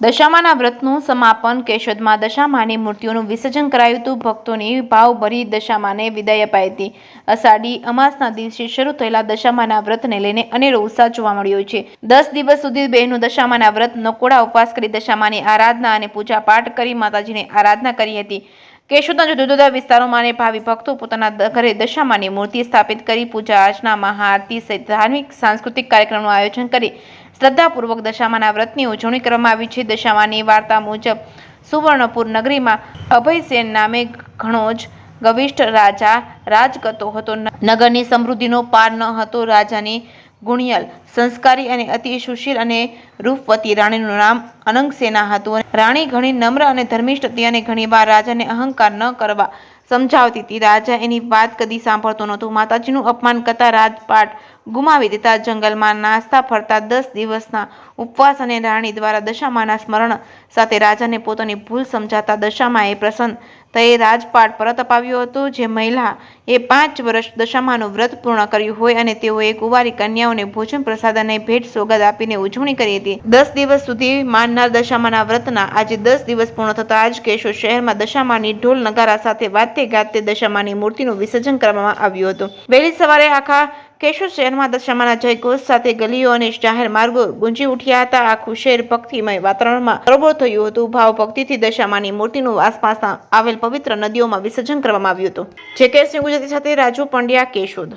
દશામાના વ્રતનું સમાપન કેશોદમાં દશામાની મૂર્તિઓનું વિસર્જન કરાયું હતું. ભક્તોની ભાવભરી દશામાને વિદાય અપાઈ હતી. અષાઢી અમાસના દિવસે શરૂ થયેલા દશામાના વ્રતને લઈને અનેરો ઉત્સાહ જોવા મળ્યો છે. 10 દિવસ સુધી બહેનો દશામાના વ્રત નકોડા ઉપવાસ કરી દશામાની આરાધના અને પૂજા પાઠ કરી માતાજીની આરાધના કરી હતી. કેશોદના જુદા જુદા વિસ્તારોમાં ભાવિ ભક્તો પોતાના ઘરે દશામાની મૂર્તિ સ્થાપિત કરી પૂજા અર્ચના મહાઆરતી સહિત ધાર્મિક સાંસ્કૃતિક કાર્યક્રમનું આયોજન કરી શ્રદ્ધાપૂર્વક દશામાના વ્રતની ઉજવણી કરવામાં આવી છે. દશામાની વાર્તા મુજબ સુવર્ણપુર નગરીમાં અભયસેન નામે ઘણો જ ગવિષ્ઠ રાજા રાજ કરતો હતો. નગરની સમૃદ્ધિનો પાર ન હતો. રાજાની ગુણિયલ, સંસ્કારી અને અતિ સુશીલ અને રૂપવતી રાણીનું નામ અનંગસેના હતું. રાણી ઘણી નમ્ર અને ધર્મિષ્ઠ હતી અને ઘણીવાર રાજાને અહંકાર ન કરવા સમજાવતી હતી. રાજા એની વાત કદી સાંભળતો નહોતો. માતાજીનું અપમાન કરતા રાજપાટ ગુમાવી દેતા જંગલમાં નાસ્તા ફરતા 10 દિવસના ઉપવાસ અને રાણી દ્વારા દશામાના સ્મરણ સાથે રાજાને પોતાની ભૂલ સમજાતા દશામાએ પ્રસન્ન થઈ રાજપાટ પરત અપાવ્યો હતો. જે મહિલા એ 5 વર્ષ દશામાનું વ્રત પૂર્ણ કર્યું હોય અને તેઓએ કુંવારી કન્યાઓને ભોજન પ્રસાદ અને ભેટ સોગાદ આપીને ઉજવણી કરી હતી. 10 દિવસ સુધી માનનાર દશામાના વ્રતના આજે 10 દિવસ પૂર્ણ થતા આજ કેશોદ શહેરમાં દશામાની ઢોલ નગારા સાથે વાતે ગાતે દશામાની મૂર્તિનું વિસર્જન કરવામાં આવ્યું હતું. વહેલી સવારે આખા કેશોદ શહેરમાં દશામાના જયઘોષ સાથે ગલીઓ અને જાહેર માર્ગો ગુંજી ઉઠ્યા હતા. આખું શહેર ભક્તિમય વાતાવરણમાં તરબોળ થયું હતું. ભાવ ભક્તિથી દશામાની મૂર્તિનું આસપાસના આવેલ પવિત્ર નદીઓમાં વિસર્જન કરવામાં આવ્યું હતું. જે કે ગુજરાતી સાથે રાજુ પંડ્યા, કેશોદ.